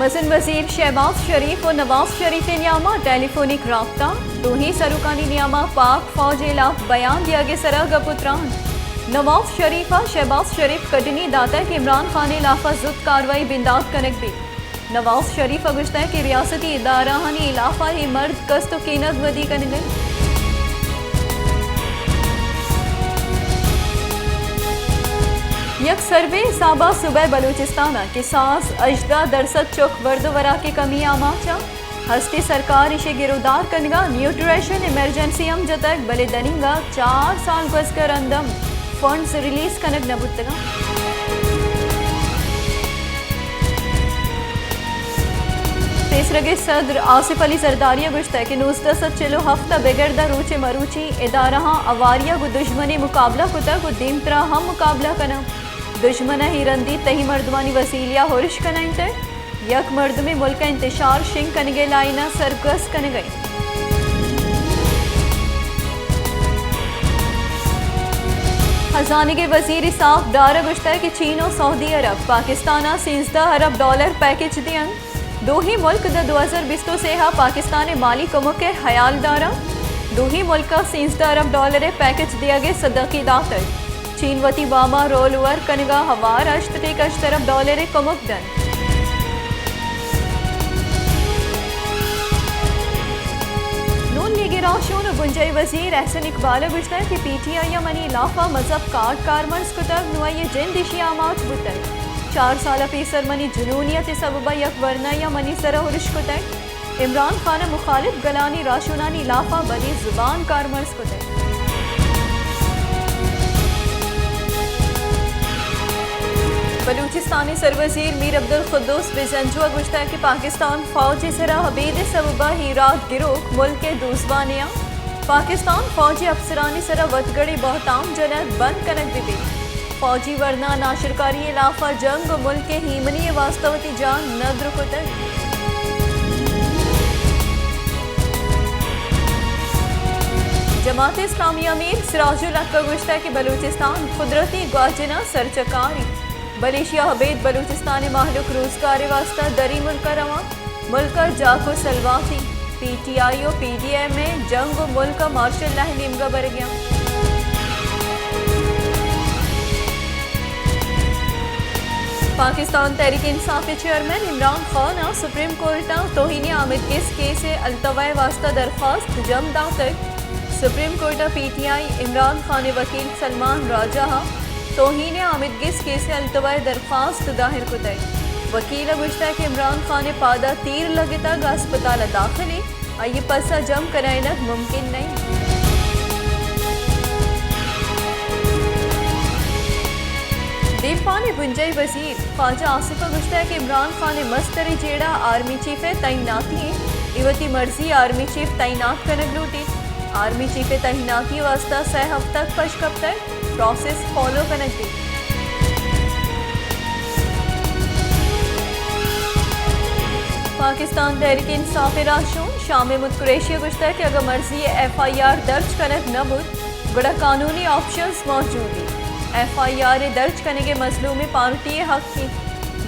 मसन वजीर शहबाज शरीफ और नवाज शरीफ नियामा टेलीफोनिक रबता दो ही सरुकानी नियामा पाक फौज इलाफ बयान दिया गया सरा गपुत्रान नवाज शरीफा शहबाज शरीफ कटनी दाता के इमरान खान इलाफा जुद कार्रवाई बिंदाद कनक भी नवाज शरीफ अगुश्ता के रियासती इदारा हनी इलाफा ही मर्द कस्त कीनत वदी कन गई यक सर्वे साबा सुबह बलूचिस्तान के सास अजदा दरसद चौक वर्दवरा के कमी आमाचा हस्ती सरकार इसे गिरफ्तार कनगा न्यूट्रिशन इमरजेंसी हम जतक बले दनिंगा 4 साल बसकर अंदम फंड्स रिलीज कनक नबुतगा तेसरगे सदर आसिफ अली जरदारिया गुश्ता के 19 चलो हफ्ता बेगरदा रूचे मरूची इदारा अवारिया गु दुश्मनी मुकाबला कुता गु दीमतरा हम मुकाबला कना दुश्मन ही रंदी तही मर्दवानी वसीलिया होरिश कनाइंते यक मर्द में मुल्क इंतशार शिंग कनगे लाइना सरगस कन गई खजाने के वजीर साफ डारा गुश्ता कि चीन और सऊदी अरब पाकिस्तान $13 पैकेज दियन दो ही मुल्क द 2020 से पाकिस्तान माली कमो के हयाल दारा दो ही मुल्क $13 पैकेज दिया गया सदकी दातर चीन वती वामा रोल ओवर कनगा हवार $13 कमुकदन नून लीग राशून गुंजई वजीर एहसन इकबाल गुश्ता कि PTI मनी लाफा मजहब कार्ड कारमर्स कुतब नुआये जिन दिशी आमात बुतर 4 साल पीसर मनी जुनूनियत सबबा यक वरना या मनी सरा हुरिश कुतब इमरान खान मुखालिफ गलानी राशूनानी लाफा बनी जुबान कारमर्स कुतब बलूचिस्तानी सरवजीर मीर अब्दुल खुद्दूस बिजंजुआ गुश्ता कि पाकिस्तान फौज सरा हबीद सबबा हीरात गिरोह मुल्क के दूसवानिया पाकिस्तान फौजी अफसरानी सरा वतगड़ी बहुताम जनत बंद कनक दिबी फौजी वरना नाशरकारी इलाफा जंग मुल्क के हीमनी वास्तवती जान नद्र कुतर जमात इस्लामी अमीर सिराजुल हक का गुश्ता कि बलूचिस्तान कुदरती ग्वाजना सरचकारी मलेशिया हबेद बलूचिस्तान माहलुक रोजगार वास्ता दरी मुल्क रवा मुल्क जाको सलवाती PTI और PDM में जंग मुल्क मार्शल लाह निमगा बर गया Pakistan Tehreek Insaf chairman Imran Khan supreme court तोहिनी आमिद केस केस अल्तवाए वास्ता दरख्वास्त जम दातक supreme court PTI Imran Khan वकील सलमान राजा तोहीन आमिद गिस केस अल्तवाए दरख्वास्त दाहिर कुतई वकील गुश्ता के इमरान खान पादा तीर लगे तक अस्पताल दाखिले ये पसा जम कराइना मुमकिन नहीं दीपानी बुंजई वजीर ख्वाजा आसिफ गुश्ता के इमरान खान मस्तरी जेड़ा आर्मी चीफ तैनाती इवती मर्जी आर्मी चीफ तैनात कनक लूटी आर्मी चीफ तैनाती वास्ता 6 हफ्ता पशकप्तर प्रोसेस फॉलो कनक दी पाकिस्तान तहरीक इंसाफ राशून शाम मुतकुरेशिया गुश्ता कि अगर मर्जी FIR दर्ज कनक नबुद बड़ा कानूनी ऑप्शंस मौजूद FIR दर्ज करने के मसलूम पार्टी हक की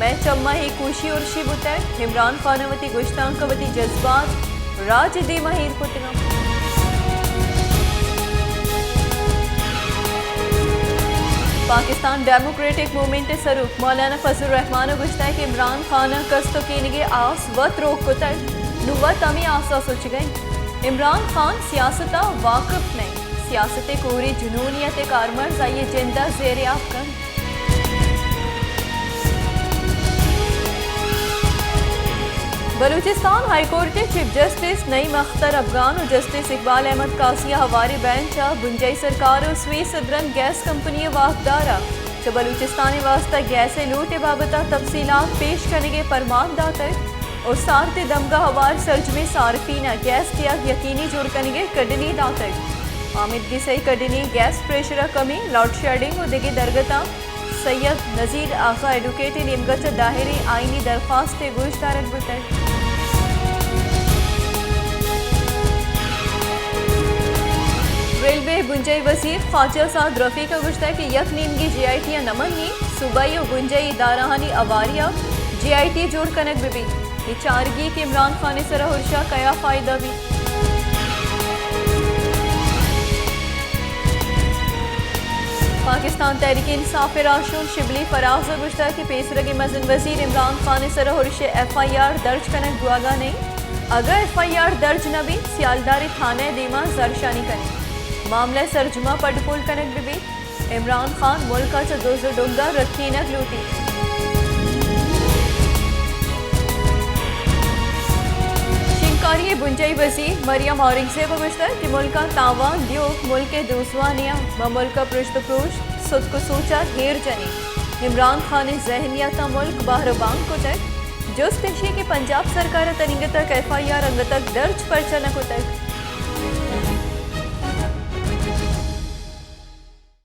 मैं चम्मा ही खुशी उर्शी बुतर इमरान खानवती गुश्तांकवती जज्बात राज दी महीर पुतगा पाकिस्तान डेमोक्रेटिक मूवमेंट सरूक मौलाना फजल रहमान गुश्ता कि इमरान खान कस्तो कीनगे आस वत रोक कुतर नुवत अमी आसा सोच गई इमरान खान सियासता वाकफ नहीं सियासत कोरी जुनूनियत कारमर्ज आइए जिंदा जेर आपकन बलूचिस्तान हाईकोर्ट के चीफ जस्टिस नईम अख्तर अफगान और जस्टिस इकबाल अहमद कासिया हवारी बेंच बुंजई सरकार और स्वी सदरन गैस कंपनी वाकदारा जो बलूचिस्तान वास्ता गैस लूट बाबता तफसीलात पेश करने के फरमान दातर और सारते दमगा हवार सर्ज में सार्फीना गैस त्याग यकीनी जुड़ करने कड़नी दातर आमिदगी सही कड़नी गैस प्रेशर कमी लॉड शेडिंग और दिगी दरगता सैयद नज़ीर आगा एडुकेटेड इमगत दाहिरी आईनी दरख्वास्त गुश दारक बुतर रेलवे बुंजई वजीर ख्वाजा साद रफ़ी का गुश्ता कि यक नीमगी GIT नमन नी सूबाई और गुंजई इदाराहानी अवारिया GIT जोड़ कनक बिबी विचारगी के इमरान खान सर हुर्शा कया फ़ायदा भी। पाकिस्तान तहरीक इंसाफ राशून शिबली फराज गुश्ता की पेसरगी मजन वजीर इमरान खान सर हुर्शे FIR दर्ज कनक दुआगा नहीं। अगर FIR दर्ज न भी सियालदारी थाने दीमा जरशानी करें मामले सरजुमा पडपुल कनक भी। इमरान खान मुल्क से दोजो डुंगा रखी नक लूटी। शिंकारी बुंजई वजीर मरियम औरंगजेब गुश्तर कि मुल्क तावान दियो मुल्क दूसवानिया व मुल्क पृष्ठ पृष्ठ सुद को सोचा हेर जनी। इमरान खान जहनियत मुल्क बाहरबांग को तक जुस्त के पंजाब सरकार तनिंग तक FIR अंग तक दर्ज परचा न को तक